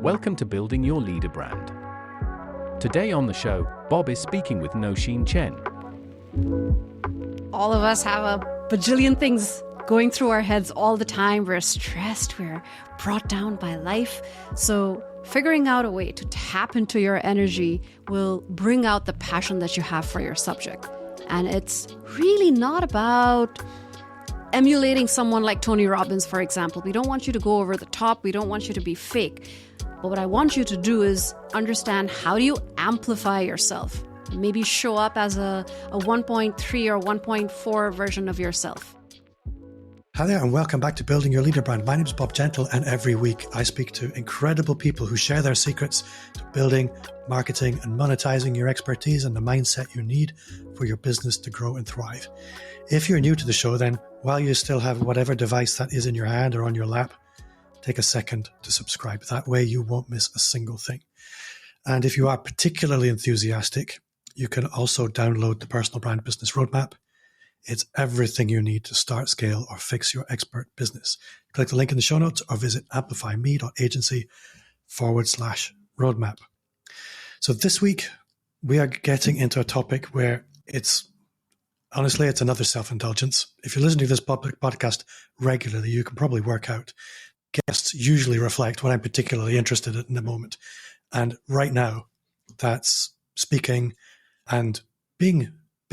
Welcome to Building Your Leader Brand. Today on the show, Bob is speaking with Nausheen Chen. All of us have a bajillion things going through our heads all the time. We're stressed, we're brought down by life. So figuring out a way to tap into your energy will bring out the passion that you have for your subject. And it's really not about emulating someone like Tony Robbins, for example. We don't want you to go over the top. We don't want you to be fake. But what I want you to do is understand, how do you amplify yourself? Maybe show up as a 1.3 or 1.4 version of yourself. Hi there, and welcome back to Building Your Leader Brand. My name is Bob Gentle, and every week I speak to incredible people who share their secrets to building, marketing, and monetizing your expertise and the mindset you need for your business to grow and thrive. If you're new to the show, then while you still have whatever device that is in your hand or on your lap, take a second to subscribe. That way you won't miss a single thing. And if you are particularly enthusiastic, you can also download the Personal Brand Business Roadmap. It's everything you need to start, scale, or fix your expert business. Click the link in the show notes or visit amplifyme.agency/roadmap. So this week, we are getting into a topic where it's another self-indulgence. If you listen to this podcast regularly, you can probably work out guests usually reflect what I'm particularly interested in the moment. And right now, that's speaking and being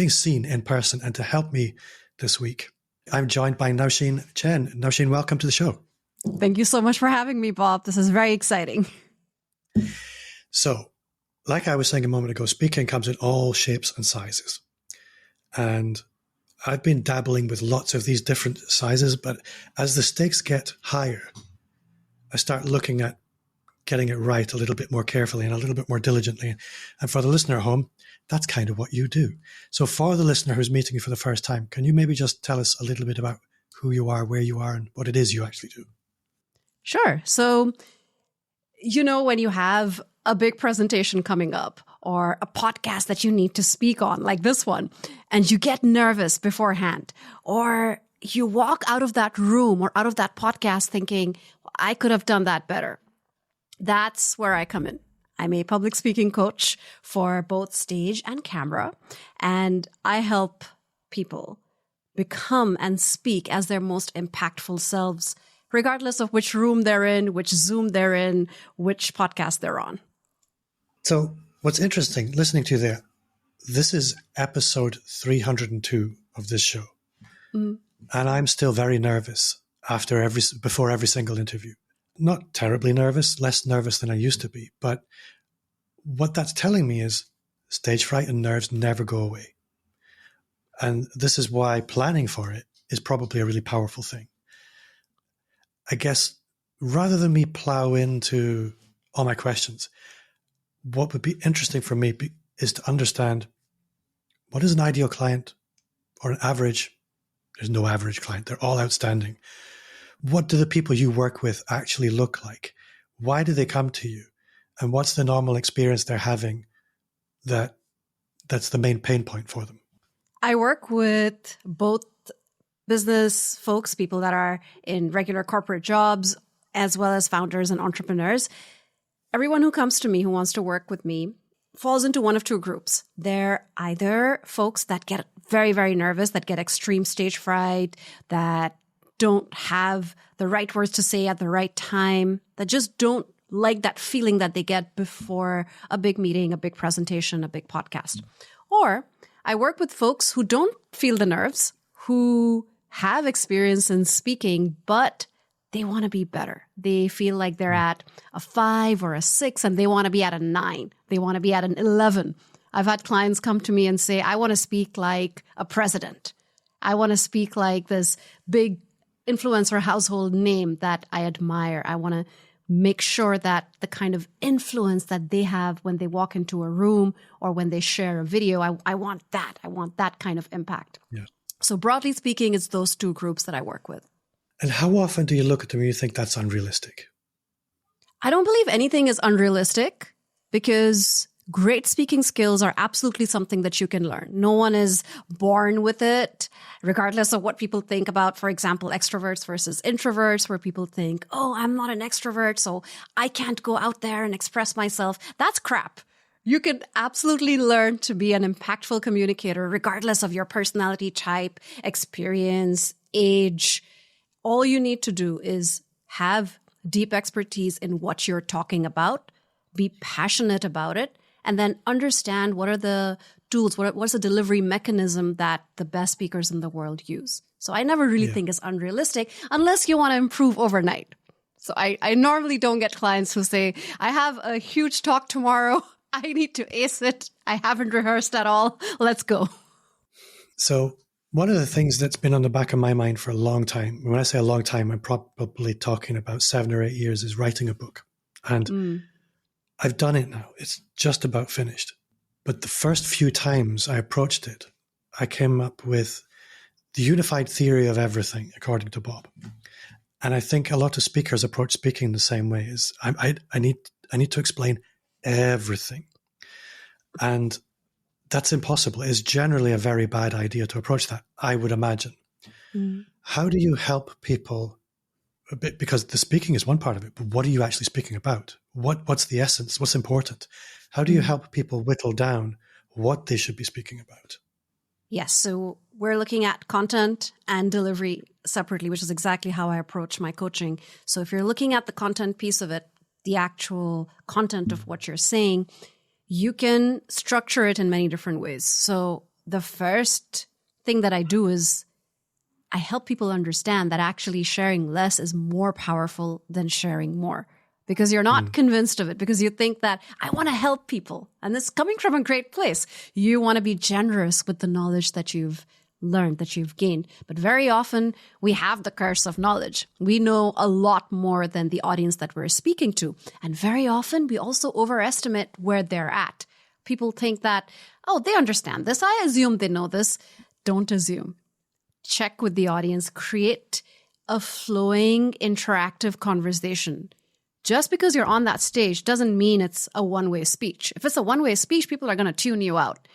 seen in person. And to help me this week, I'm joined by Nausheen Chen. Nausheen, welcome to the show. Thank you so much for having me, Bob. This is very exciting. So, like I was saying a moment ago, speaking comes in all shapes and sizes. And I've been dabbling with lots of these different sizes, but as the stakes get higher, I start looking at getting it right a little bit more carefully and a little bit more diligently. And for the listener at home, that's kind of what you do. So for the listener who's meeting you for the first time, can you maybe just tell us a little bit about who you are, where you are, and what it is you actually do? Sure. So, when you have a big presentation coming up or a podcast that you need to speak on, like this one, and you get nervous beforehand, or you walk out of that room or out of that podcast thinking, I could have done that better. That's where I come in. I'm a public speaking coach for both stage and camera, and I help people become and speak as their most impactful selves, regardless of which room they're in, which Zoom they're in, which podcast they're on. So what's interesting, listening to you there, this is episode 302 of this show. Mm. And I'm still very nervous before every single interview. Not terribly nervous, less nervous than I used to be. But what that's telling me is stage fright and nerves never go away. And this is why planning for it is probably a really powerful thing. I guess rather than me plow into all my questions, what would be interesting for me is to understand, what is an ideal client or an average? There's no average client. They're all outstanding. What do the people you work with actually look like? Why do they come to you? And what's the normal experience they're having that's the main pain point for them? I work with both business folks, people that are in regular corporate jobs, as well as founders and entrepreneurs. Everyone who comes to me who wants to work with me falls into one of two groups. They're either folks that get very, very nervous, that get extreme stage fright, that don't have the right words to say at the right time, that just don't like that feeling that they get before a big meeting, a big presentation, a big podcast. Or I work with folks who don't feel the nerves, who have experience in speaking, but they want to be better. They feel like they're at a 5 or a 6 and they want to be at a 9. They want to be at an 11. I've had clients come to me and say, I want to speak like a president. I want to speak like this big influencer household name that I admire. I want to make sure that the kind of influence that they have when they walk into a room or when they share a video, I want that. I want that kind of impact. Yeah. So broadly speaking, it's those two groups that I work with. And how often do you look at them and you think that's unrealistic? I don't believe anything is unrealistic, because great speaking skills are absolutely something that you can learn. No one is born with it, regardless of what people think about, for example, extroverts versus introverts, where people think, oh, I'm not an extrovert, so I can't go out there and express myself. That's crap. You can absolutely learn to be an impactful communicator, regardless of your personality type, experience, age. All you need to do is have deep expertise in what you're talking about, be passionate about it, and then understand what are the tools, what's the delivery mechanism that the best speakers in the world use. So I never really think it's unrealistic unless you want to improve overnight. So I normally don't get clients who say, I have a huge talk tomorrow. I need to ace it. I haven't rehearsed at all. Let's go. So one of the things that's been on the back of my mind for a long time, when I say a long time, I'm probably talking about 7 or 8 years, is writing a book. And I've done it now. It's just about finished. But the first few times I approached it, I came up with the unified theory of everything, according to Bob. And I think a lot of speakers approach speaking the same way. Is I need to explain everything. And that's impossible. It's generally a very bad idea to approach that, I would imagine. How do you help people? Because the speaking is one part of it, but what are you actually speaking about? What's the essence? What's important? How do you help people whittle down what they should be speaking about? Yes, so we're looking at content and delivery separately, which is exactly how I approach my coaching. So if you're looking at the content piece of it, the actual content of what you're saying, you can structure it in many different ways. So the first thing that I do is I help people understand that actually sharing less is more powerful than sharing more, because you're not convinced of it, because you think that I want to help people. And this is coming from a great place. You want to be generous with the knowledge that you've learned, that you've gained. But very often we have the curse of knowledge. We know a lot more than the audience that we're speaking to. And very often we also overestimate where they're at. People think that, oh, they understand this. I assume they know this. Don't assume. Check with the audience. Create a flowing, interactive conversation. Just because you're on that stage doesn't mean it's a one-way speech. If it's a one-way speech, people are going to tune you out.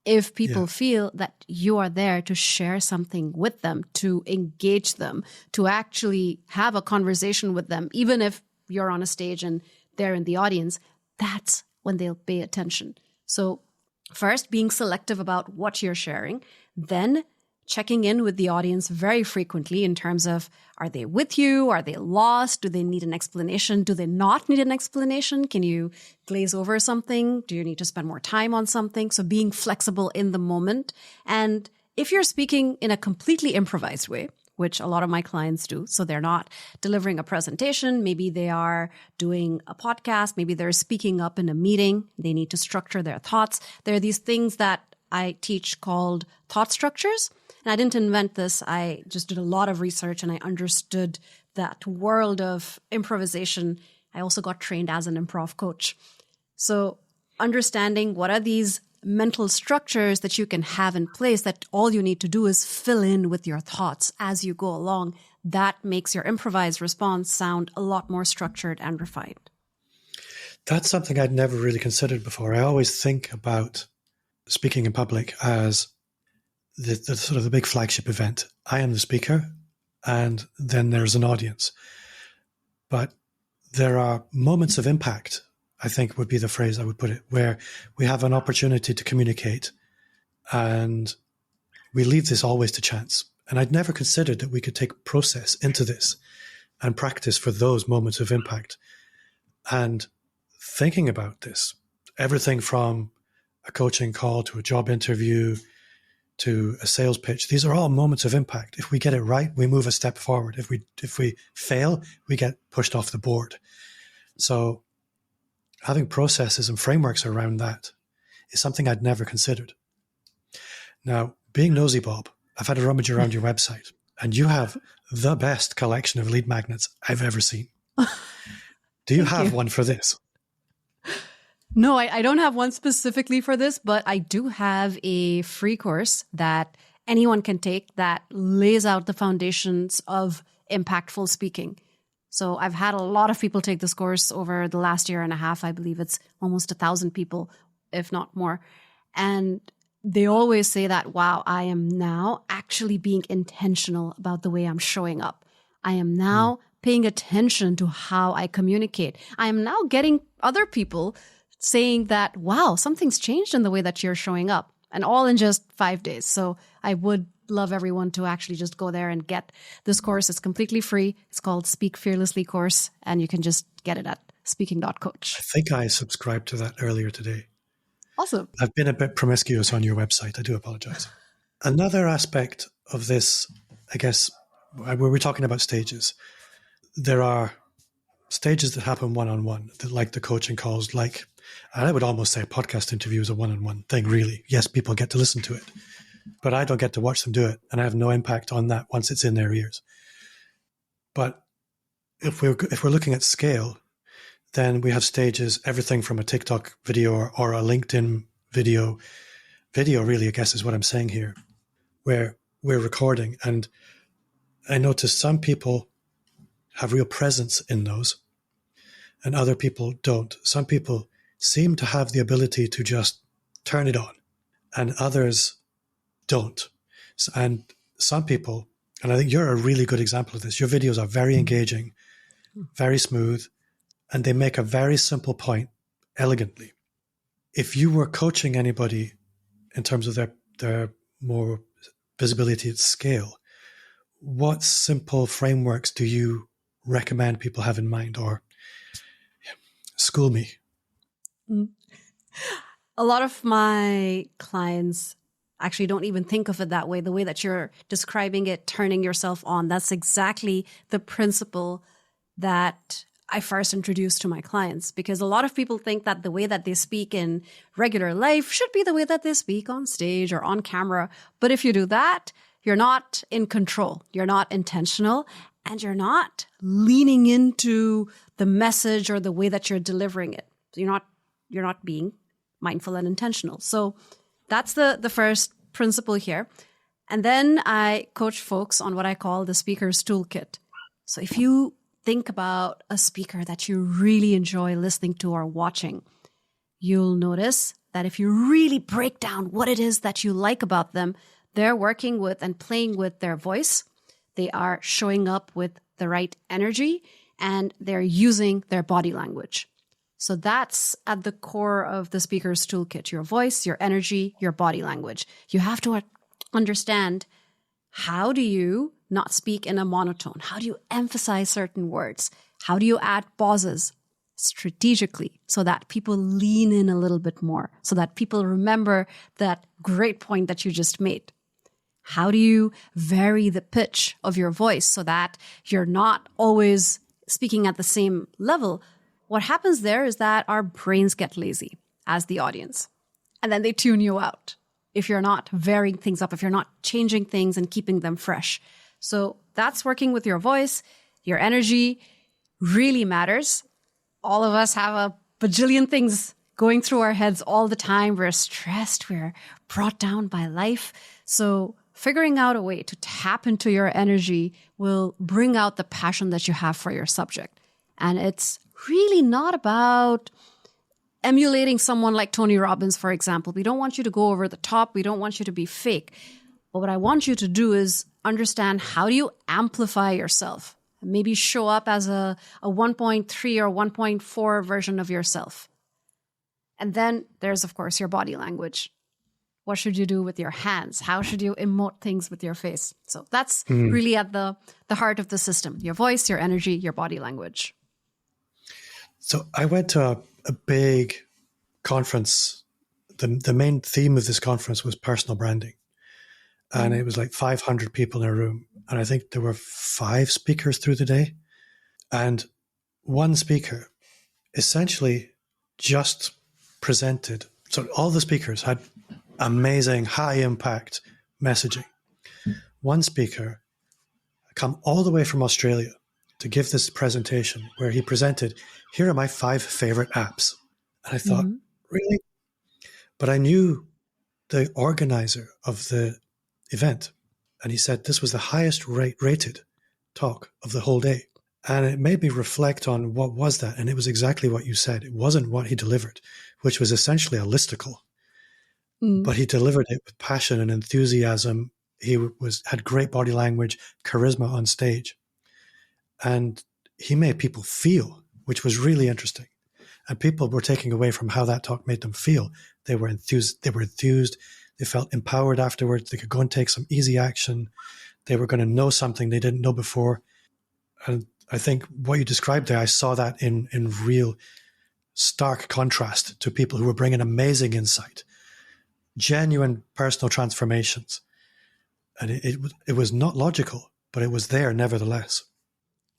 If people feel that you are there to share something with them, to engage them, to actually have a conversation with them, even if you're on a stage and they're in the audience, that's when they'll pay attention. So first, being selective about what you're sharing, then checking in with the audience very frequently in terms of, are they with you? Are they lost? Do they need an explanation? Do they not need an explanation? Can you glaze over something? Do you need to spend more time on something? So being flexible in the moment. And if you're speaking in a completely improvised way, which a lot of my clients do, so they're not delivering a presentation, maybe they are doing a podcast, maybe they're speaking up in a meeting, they need to structure their thoughts. There are these things that I teach called thought structures. And I didn't invent this. I just did a lot of research and I understood that world of improvisation. I also got trained as an improv coach. So understanding what are these mental structures that you can have in place, that all you need to do is fill in with your thoughts as you go along. That makes your improvised response sound a lot more structured and refined. That's something I'd never really considered before. I always think about speaking in public as the sort of the big flagship event. I am the speaker, and then there's an audience. But there are moments of impact, I think would be the phrase I would put it, where we have an opportunity to communicate, and we leave this always to chance. And I'd never considered that we could take process into this and practice for those moments of impact. And thinking about this, everything from a coaching call to a job interview to a sales pitch, these are all moments of impact. If we get it right, we move a step forward. If we fail, we get pushed off the board. So having processes and frameworks around that is something I'd never considered. Now, being nosy, Bob, I've had a rummage around your website, and you have the best collection of lead magnets I've ever seen. Do you have one for this? No, I don't have one specifically for this, but I do have a free course that anyone can take that lays out the foundations of impactful speaking. So I've had a lot of people take this course over the last year and a half. I believe it's almost 1,000 people. if not more. And they always say that, wow, I am now actually being intentional about the way I'm showing up. I am now paying attention to how I communicate. I am now getting other people saying that, wow, something's changed in the way that you're showing up, and all in just 5 days. So I would love everyone to actually just go there and get this course. It's completely free. It's called Speak Fearlessly course, and you can just get it at speaking.coach. I think I subscribed to that earlier today. Awesome. I've been a bit promiscuous on your website. I do apologize. Another aspect of this, I guess, where we're talking about stages, there are stages that happen one-on-one, that like the coaching calls, like, and I would almost say a podcast interview is a one-on-one thing, really. Yes, people get to listen to it, but I don't get to watch them do it, and I have no impact on that once it's in their ears. But if we're looking at scale, then we have stages, everything from a TikTok video or a LinkedIn video really, I guess is what I'm saying here, where we're recording. And I notice some people have real presence in those and other people don't. Some people seem to have the ability to just turn it on and others don't. And some people, and I think you're a really good example of this, your videos are very engaging, very smooth, and they make a very simple point elegantly. If you were coaching anybody in terms of their more visibility at scale, what simple frameworks do you recommend people have in mind, or school me? A lot of my clients actually don't even think of it that way. The way that you're describing it, turning yourself on, that's exactly the principle that I first introduced to my clients, because a lot of people think that the way that they speak in regular life should be the way that they speak on stage or on camera. But if you do that, you're not in control, you're not intentional, and you're not leaning into the message or the way that you're delivering it. So you're not being mindful and intentional. So that's the first principle here. And then I coach folks on what I call the speaker's toolkit. So if you think about a speaker that you really enjoy listening to or watching, you'll notice that if you really break down what it is that you like about them, they're working with and playing with their voice. They are showing up with the right energy, and they're using their body language. So that's at the core of the speaker's toolkit: your voice, your energy, your body language. You have to understand, how do you not speak in a monotone? How do you emphasize certain words? How do you add pauses strategically so that people lean in a little bit more, so that people remember that great point that you just made? How do you vary the pitch of your voice so that you're not always speaking at the same level? What happens there is that our brains get lazy as the audience, and then they tune you out if you're not varying things up, if you're not changing things and keeping them fresh. So that's working with your voice. Your energy really matters. All of us have a bajillion things going through our heads all the time. We're stressed. We're brought down by life. So figuring out a way to tap into your energy will bring out the passion that you have for your subject. And it's really not about emulating someone like Tony Robbins, for example. We don't want you to go over the top. We don't want you to be fake. But what I want you to do is understand, how do you amplify yourself? Maybe show up as a 1.3 or 1.4 version of yourself. And then there's, of course, your body language. What should you do with your hands? How should you emote things with your face? So that's really at the heart of the system: your voice, your energy, your body language. So I went to a big conference. The main theme of this conference was personal branding. And it was like 500 people in a room. And I think there were 5 speakers through the day. And one speaker essentially just presented. So all the speakers had amazing, high impact messaging. One speaker come all the way from Australia to give this presentation where he presented, here are my 5 favorite apps. And I thought, really? But I knew the organizer of the event, and he said this was the highest rated talk of the whole day. And it made me reflect on what was that. And it was exactly what you said. It wasn't what he delivered, which was essentially a listicle. But he delivered it with passion and enthusiasm. He had great body language, charisma on stage. And he made people feel, which was really interesting. And people were taking away from how that talk made them feel. They were enthused. They felt empowered afterwards. They could go and take some easy action. They were going to know something they didn't know before. And I think what you described there, I saw that in real stark contrast to people who were bringing amazing insight, genuine personal transformations. And it was not logical, but it was there nevertheless.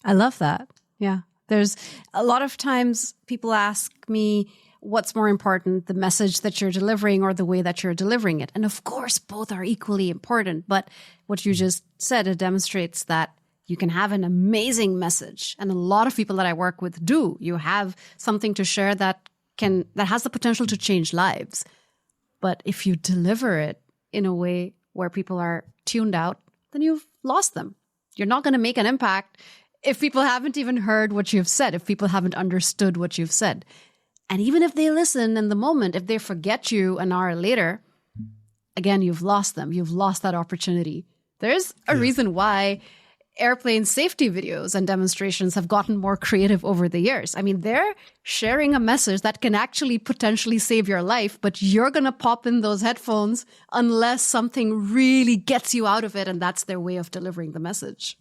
I love that. Yeah. There's a lot of times people ask me, what's more important, the message that you're delivering or the way that you're delivering it? And of course, both are equally important. But what you just said, it demonstrates that you can have an amazing message. And a lot of people that I work with do. You have something to share that has the potential to change lives. But if you deliver it in a way where people are tuned out, then you've lost them. You're not going to make an impact if people haven't even heard what you've said, if people haven't understood what you've said. And even if they listen in the moment, if they forget you an hour later, again, you've lost them. You've lost that opportunity. There's a reason why airplane safety videos and demonstrations have gotten more creative over the years. I mean, they're sharing a message that can actually potentially save your life, but you're going to pop in those headphones unless something really gets you out of it, and that's their way of delivering the message.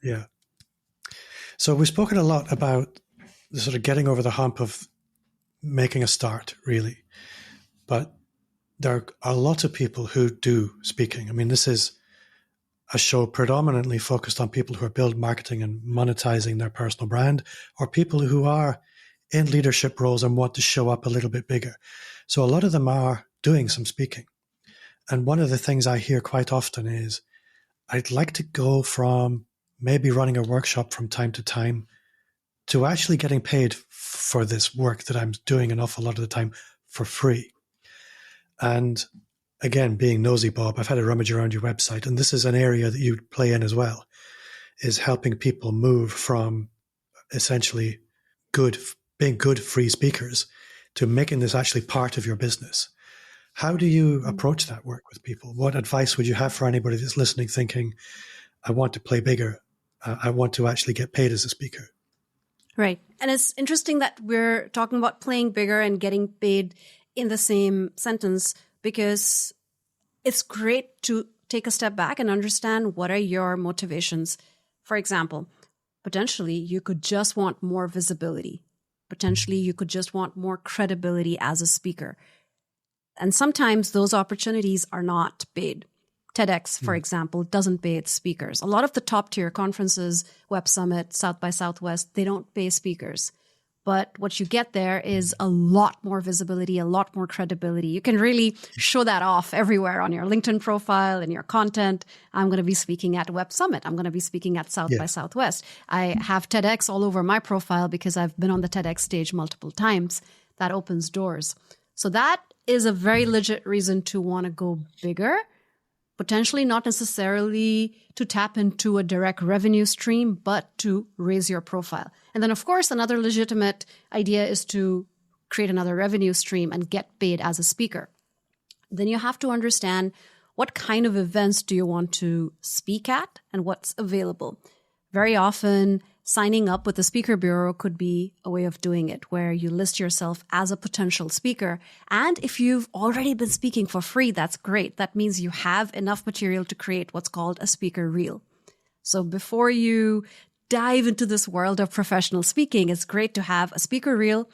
Yeah. So we've spoken a lot about the sort of getting over the hump of making a start, really. But there are lots of people who do speaking. I mean, this is a show predominantly focused on people who are building marketing and monetizing their personal brand, or people who are in leadership roles and want to show up a little bit bigger. So a lot of them are doing some speaking. And one of the things I hear quite often is, I'd like to go from maybe running a workshop from time to time to actually getting paid for this work that I'm doing an awful lot of the time for free. And again, being nosy, Bob, I've had a rummage around your website, and this is an area that you play in as well, is helping people move from essentially being good free speakers to making this actually part of your business. How do you approach that work with people? What advice would you have for anybody that's listening, thinking, I want to play bigger. I want to actually get paid as a speaker. Right. And it's interesting that we're talking about playing bigger and getting paid in the same sentence, because it's great to take a step back and understand what are your motivations. For example, potentially you could just want more visibility. Potentially you could just want more credibility as a speaker. And sometimes those opportunities are not paid. TEDx, for example, doesn't pay its speakers. A lot of the top tier conferences, Web Summit, South by Southwest, they don't pay speakers. But what you get there is a lot more visibility, a lot more credibility. You can really show that off everywhere on your LinkedIn profile, in your content. I'm going to be speaking at Web Summit. I'm going to be speaking at South by Southwest. I have TEDx all over my profile because I've been on the TEDx stage multiple times. That opens doors. So that is a very legit reason to want to go bigger. Potentially not necessarily to tap into a direct revenue stream, but to raise your profile. And then, of course, another legitimate idea is to create another revenue stream and get paid as a speaker. Then you have to understand what kind of events do you want to speak at and what's available. Very often, signing up with the speaker bureau could be a way of doing it, where you list yourself as a potential speaker. And if you've already been speaking for free, that's great. That means you have enough material to create what's called a speaker reel. So before you dive into this world of professional speaking, it's great to have a speaker reel,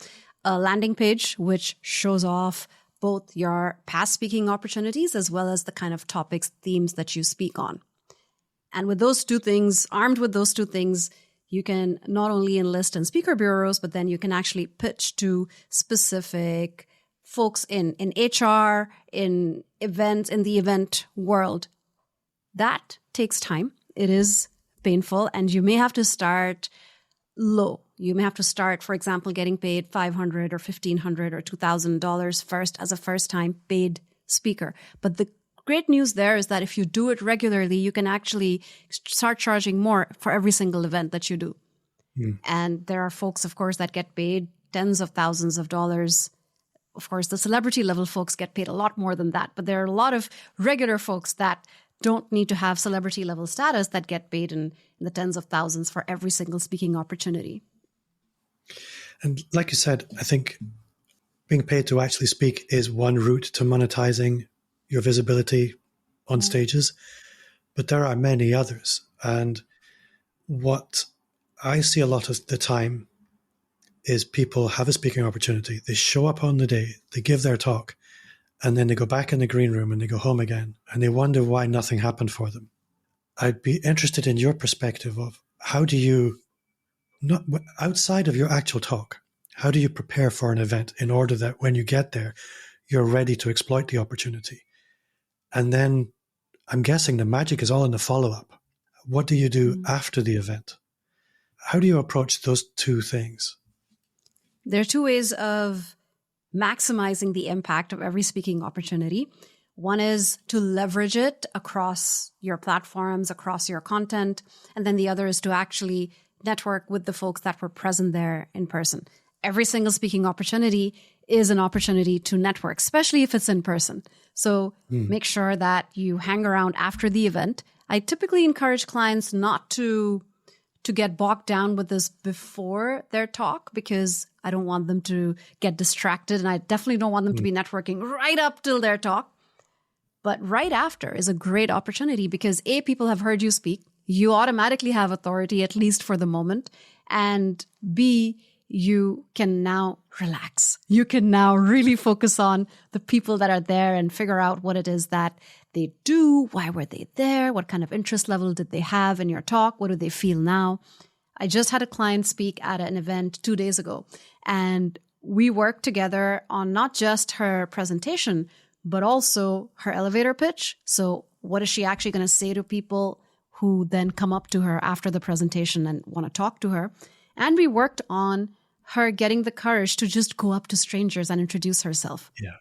a landing page, which shows off both your past speaking opportunities as well as the kind of topics, themes that you speak on. And with those two things, armed with those two things, you can not only enlist in speaker bureaus, but then you can actually pitch to specific folks in HR, in events, in the event world. That takes time. It is painful, and you may have to start low. You may have to start, for example, getting paid $500 or $1,500 or $2,000 first as a first-time paid speaker. But the great news there is that if you do it regularly, you can actually start charging more for every single event that you do. And there are folks, of course, that get paid tens of thousands of dollars. Of course, the celebrity level folks get paid a lot more than that. But there are a lot of regular folks that don't need to have celebrity level status that get paid in the tens of thousands for every single speaking opportunity. And like you said, I think being paid to actually speak is one route to monetizing your visibility on stages, but there are many others. And what I see a lot of the time is people have a speaking opportunity. They show up on the day, they give their talk, and then they go back in the green room and they go home again, and they wonder why nothing happened for them. I'd be interested in your perspective of how do you, not outside of your actual talk, how do you prepare for an event in order that when you get there, you're ready to exploit the opportunity? And then I'm guessing the magic is all in the follow-up. What do you do after the event? How do you approach those two things? There are two ways of maximizing the impact of every speaking opportunity. One is to leverage it across your platforms, across your content. And then the other is to actually network with the folks that were present there in person. Every single speaking opportunity is an opportunity to network, especially if it's in person. So make sure that you hang around after the event. I typically encourage clients not to get bogged down with this before their talk, because I don't want them to get distracted, and I definitely don't want them to be networking right up till their talk. But right after is a great opportunity because A, people have heard you speak. You automatically have authority, at least for the moment. And B, you can now relax. You can now really focus on the people that are there and figure out what it is that they do. Why were they there? What kind of interest level did they have in your talk? What do they feel now? I just had a client speak at an event 2 days ago, and we worked together on not just her presentation, but also her elevator pitch. So what is she actually going to say to people who then come up to her after the presentation and want to talk to her? And we worked on her getting the courage to just go up to strangers and introduce herself. Yeah.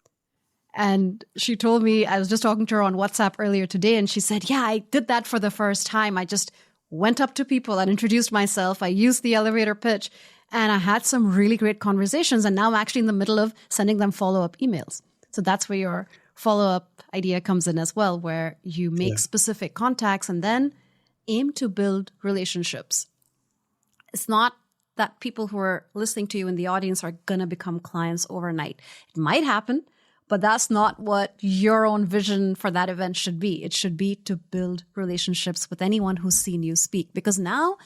And she told me, I was just talking to her on WhatsApp earlier today, and she said, yeah, I did that for the first time. I just went up to people and introduced myself. I used the elevator pitch, and I had some really great conversations. And now I'm actually in the middle of sending them follow-up emails. So that's where your follow-up idea comes in as well, where you make specific contacts and then aim to build relationships. It's not that people who are listening to you in the audience are going to become clients overnight. It might happen, but that's not what your own vision for that event should be. It should be to build relationships with anyone who's seen you speak, because now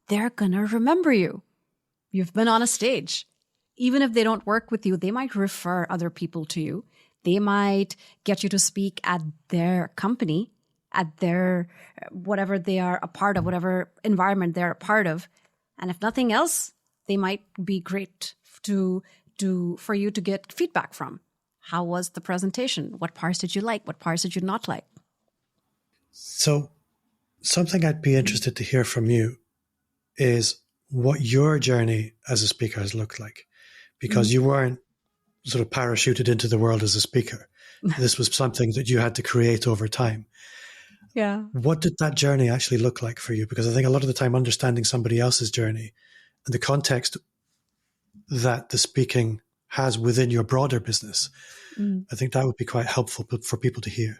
they're going to remember you. You've been on a stage. Even if they don't work with you, they might refer other people to you. They might get you to speak at their company, at their whatever they are a part of, whatever environment they're a part of. And if nothing else, they might be great for you to get feedback from. How was the presentation? What parts did you like? What parts did you not like? So something I'd be interested to hear from you is what your journey as a speaker has looked like, because you weren't sort of parachuted into the world as a speaker. This was something that you had to create over time. Yeah. What did that journey actually look like for you? Because I think a lot of the time understanding somebody else's journey and the context that the speaking has within your broader business, I think that would be quite helpful for people to hear.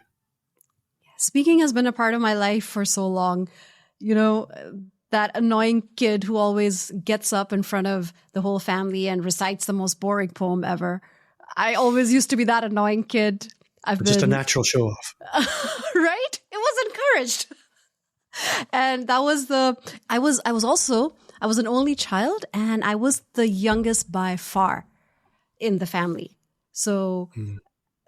Speaking has been a part of my life for so long. You know, that annoying kid who always gets up in front of the whole family and recites the most boring poem ever. I always used to be that annoying kid. Just a natural show off. Right? It was encouraged. And that was I was an only child, and I was the youngest by far in the family. So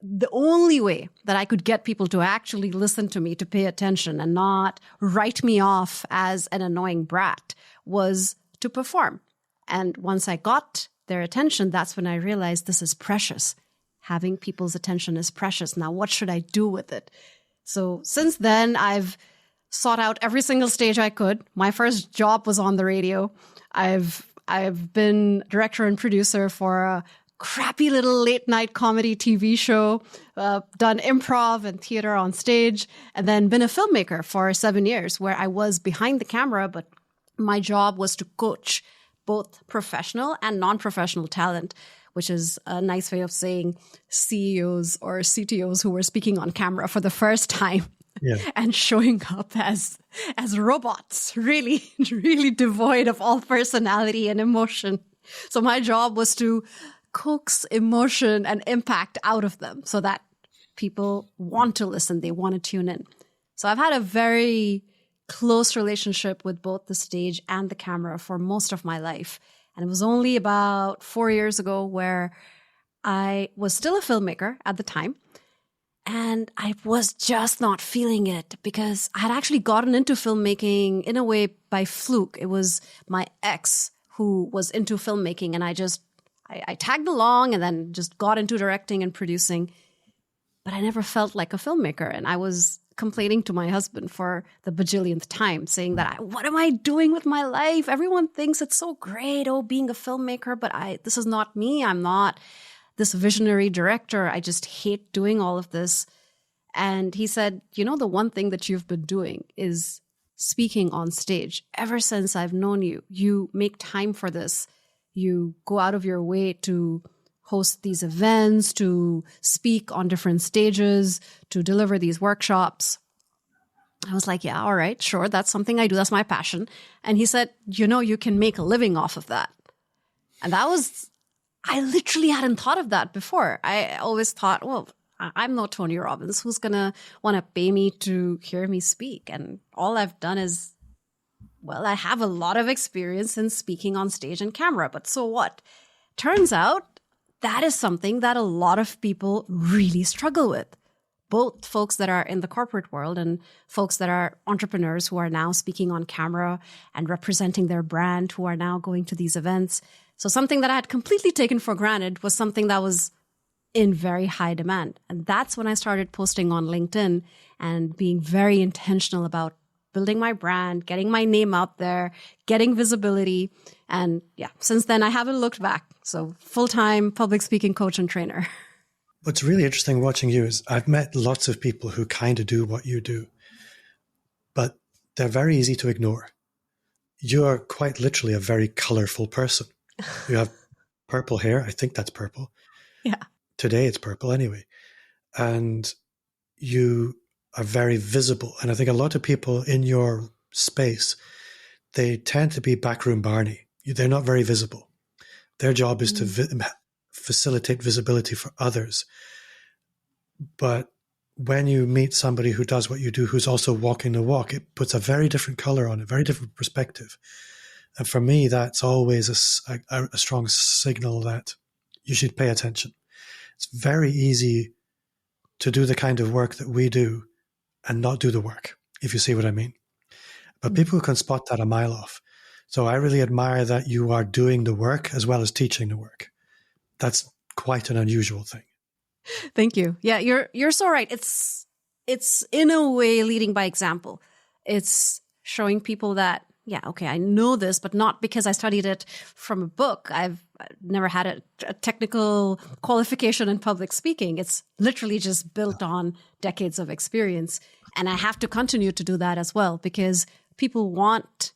the only way that I could get people to actually listen to me, to pay attention and not write me off as an annoying brat, was to perform. And once I got their attention, that's when I realized this is precious. Having people's attention is precious. Now, what should I do with it? So since then, I've sought out every single stage I could. My first job was on the radio. I've been director and producer for a crappy little late night comedy TV show, done improv and theater on stage, and then been a filmmaker for 7 years, where I was behind the camera, but my job was to coach both professional and non-professional talent, which is a nice way of saying CEOs or CTOs who were speaking on camera for the first time. Yeah. And showing up as robots, really, really devoid of all personality and emotion. So my job was to coax emotion and impact out of them so that people want to listen, they want to tune in. So I've had a very close relationship with both the stage and the camera for most of my life. And it was only about 4 years ago where I was still a filmmaker at the time. And I was just not feeling it because I had actually gotten into filmmaking in a way by fluke. It was my ex who was into filmmaking, and I tagged along and then just got into directing and producing. But I never felt like a filmmaker. And I was complaining to my husband for the bajillionth time, saying that, what am I doing with my life? Everyone thinks it's so great, being a filmmaker, but this is not me. I'm not this visionary director. I just hate doing all of this. And he said, the one thing that you've been doing is speaking on stage. Ever since I've known you, you make time for this. You go out of your way to host these events, to speak on different stages, to deliver these workshops. I was like, yeah, all right, sure. That's something I do. That's my passion. And he said, you can make a living off of that. And I literally hadn't thought of that before. I always thought, well, I'm no Tony Robbins. Who's going to want to pay me to hear me speak? And all I've done is, I have a lot of experience in speaking on stage and camera, but so what? Turns out that is something that a lot of people really struggle with. Both folks that are in the corporate world and folks that are entrepreneurs who are now speaking on camera and representing their brand, who are now going to these events. So something that I had completely taken for granted was something that was in very high demand. And that's when I started posting on LinkedIn and being very intentional about building my brand, getting my name out there, getting visibility. And since then, I haven't looked back. So full-time public speaking coach and trainer. What's really interesting watching you is I've met lots of people who kind of do what you do, but they're very easy to ignore. You are quite literally a very colorful person. You have purple hair. I think that's purple. Yeah. Today it's purple anyway. And you are very visible. And I think a lot of people in your space, they tend to be backroom Barney. They're not very visible. Their job is to facilitate visibility for others. But when you meet somebody who does what you do, who's also walking the walk, it puts a very different color on it, very different perspective. And for me, that's always a strong signal that you should pay attention. It's very easy to do the kind of work that we do and not do the work, if you see what I mean. But people can spot that a mile off. So I really admire that you are doing the work as well as teaching the work. That's quite an unusual thing. Thank you. Yeah, you're so right. It's in a way leading by example. It's showing people that, I know this, but not because I studied it from a book. I've never had a technical qualification in public speaking. It's literally just built on decades of experience. And I have to continue to do that as well because people want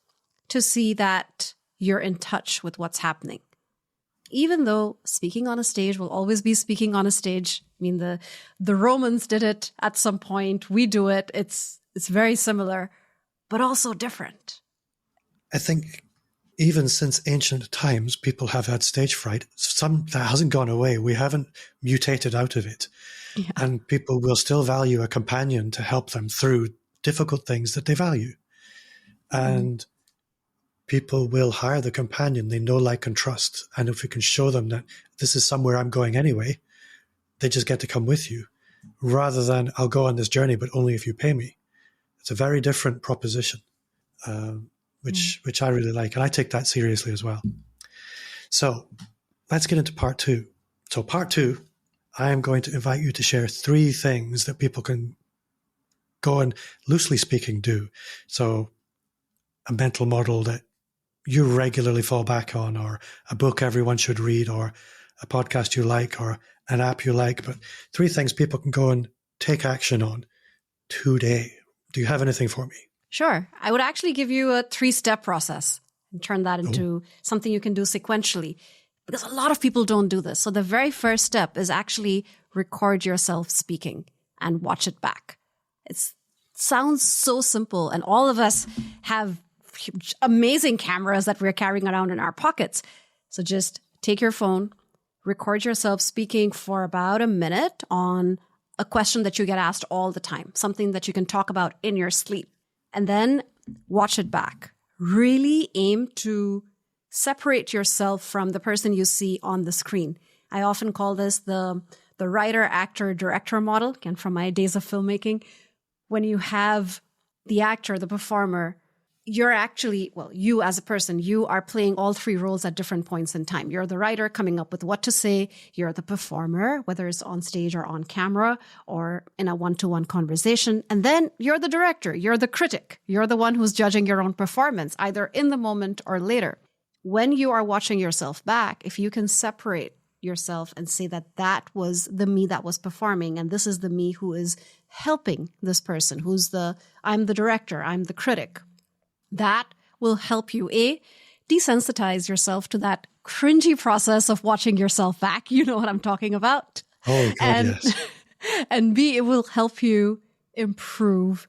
to see that you're in touch with what's happening. Even though speaking on a stage will always be speaking on a stage. I mean, the Romans did it at some point. We do it. It's very similar, but also different. I think even since ancient times, people have had stage fright. Some that hasn't gone away. We haven't mutated out of it. Yeah. And people will still value a companion to help them through difficult things that they value. And people will hire the companion they know, like, and trust. And if we can show them that this is somewhere I'm going anyway, they just get to come with you rather than I'll go on this journey, but only if you pay me. It's a very different proposition. Which I really like. And I take that seriously as well. So let's get into part 2. So part 2, I am going to invite you to share 3 things that people can go and, loosely speaking, do. So a mental model that you regularly fall back on, or a book everyone should read, or a podcast you like, or an app you like. But 3 things people can go and take action on today. Do you have anything for me? Sure. I would actually give you a 3-step process. and turn that into something you can do sequentially. Because a lot of people don't do this. So the very first step is actually record yourself speaking and watch it back. It sounds so simple. And all of us have amazing cameras that we're carrying around in our pockets. So just take your phone, record yourself speaking for about a minute on a question that you get asked all the time, something that you can talk about in your sleep, and then watch it back. Really aim to separate yourself from the person you see on the screen. I often call this the writer, actor, director model, again, from my days of filmmaking. When you have the actor, the performer, you're actually, you as a person, you are playing all three roles at different points in time. You're the writer coming up with what to say. You're the performer, whether it's on stage or on camera or in a one-to-one conversation. And then you're the director. You're the critic. You're the one who's judging your own performance, either in the moment or later. When you are watching yourself back, if you can separate yourself and say that that was the me that was performing, and this is the me who is helping this person, I'm the director, I'm the critic. That will help you, A, desensitize yourself to that cringy process of watching yourself back. You know what I'm talking about. Oh, God, yes. And B, it will help you improve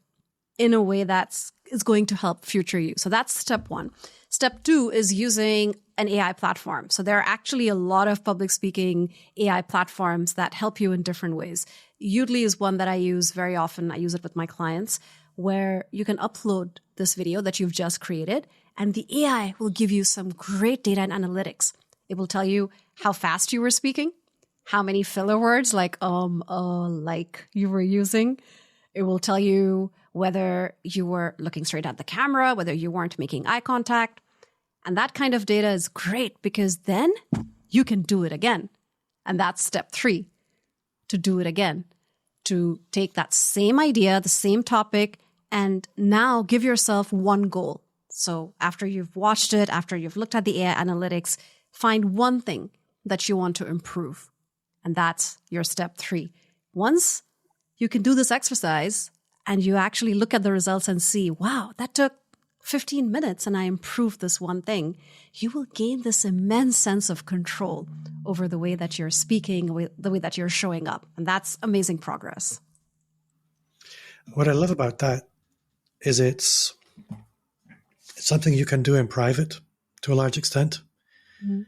in a way that's going to help future you. So that's step one. Step two is using an AI platform. So there are actually a lot of public speaking AI platforms that help you in different ways. Udly is one that I use very often. I use it with my clients, where you can upload this video that you've just created, and the AI will give you some great data and analytics. It will tell you how fast you were speaking, how many filler words like you were using. It will tell you whether you were looking straight at the camera, whether you weren't making eye contact. And that kind of data is great because then you can do it again. And that's step three, to do it again, to take that same idea, the same topic, and now give yourself one goal. So after you've watched it, after you've looked at the AI analytics, find one thing that you want to improve. And that's your step three. Once you can do this exercise and you actually look at the results and see, wow, that took 15 minutes and I improved this one thing, you will gain this immense sense of control over the way that you're speaking, the way that you're showing up. And that's amazing progress. What I love about that is it's something you can do in private to a large extent. Mm-hmm.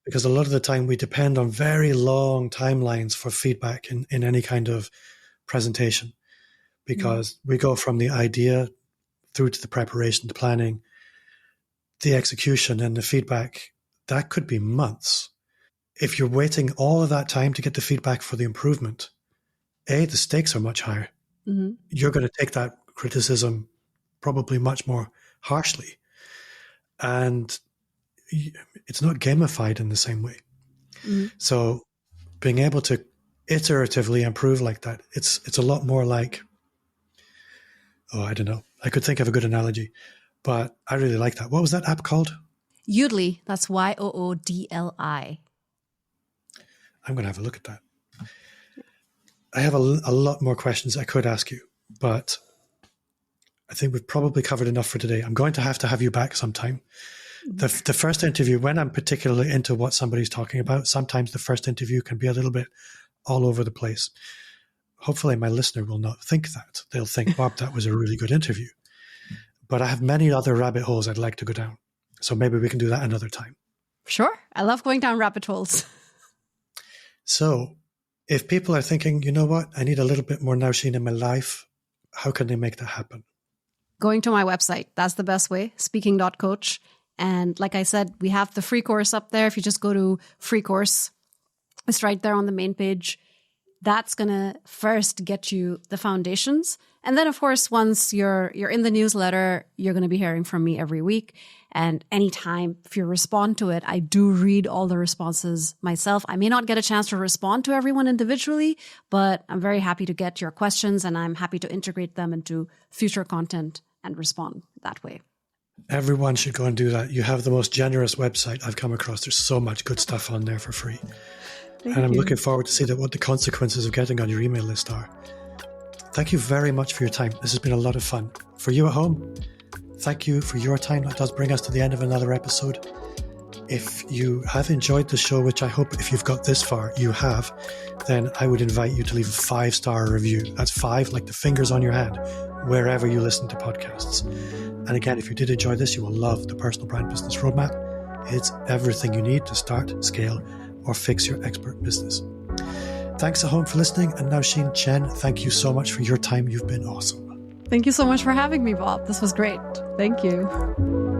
Because a lot of the time we depend on very long timelines for feedback in any kind of presentation. Because we go from the idea through to the preparation, the planning, the execution, and the feedback. That could be months. If you're waiting all of that time to get the feedback for the improvement, A, the stakes are much higher. Mm-hmm. You're going to take that criticism probably much more harshly. And it's not gamified in the same way. Mm-hmm. So being able to iteratively improve like that, it's a lot more like, I don't know. I could think of a good analogy, but I really like that. What was that app called? Udly. That's Yoodli. I'm going to have a look at that. I have a lot more questions I could ask you, but I think we've probably covered enough for today. I'm going to have you back sometime. The first interview, when I'm particularly into what somebody's talking about, sometimes the first interview can be a little bit all over the place. Hopefully my listener will not think that. They'll think, Bob, that was a really good interview. But I have many other rabbit holes I'd like to go down. So maybe we can do that another time. Sure. I love going down rabbit holes. So if people are thinking, you know what, I need a little bit more Nausheen in my life, how can they make that happen? Going to my website. That's the best way, speaking.coach. And like I said, we have the free course up there. If you just go to free course, it's right there on the main page. That's going to first get you the foundations. And then, of course, once you're in the newsletter, you're going to be hearing from me every week. And anytime, if you respond to it, I do read all the responses myself. I may not get a chance to respond to everyone individually, but I'm very happy to get your questions and I'm happy to integrate them into future content and respond that way. Everyone should go and do that. You have the most generous website I've come across. There's so much good stuff on there for free. And I'm looking forward to see what the consequences of getting on your email list are. Thank you very much for your time. This has been a lot of fun. For you at home, thank you for your time. That does bring us to the end of another episode. If you have enjoyed the show, which I hope if you've got this far, you have, then I would invite you to leave a 5-star review. That's 5, like the fingers on your hand, wherever you listen to podcasts. And again, if you did enjoy this, you will love the Personal Brand Business Roadmap. It's everything you need to start, scale, or fix your expert business. Thanks at home for listening. And Nausheen Chen, thank you so much for your time. You've been awesome. Thank you so much for having me, Bob. This was great. Thank you.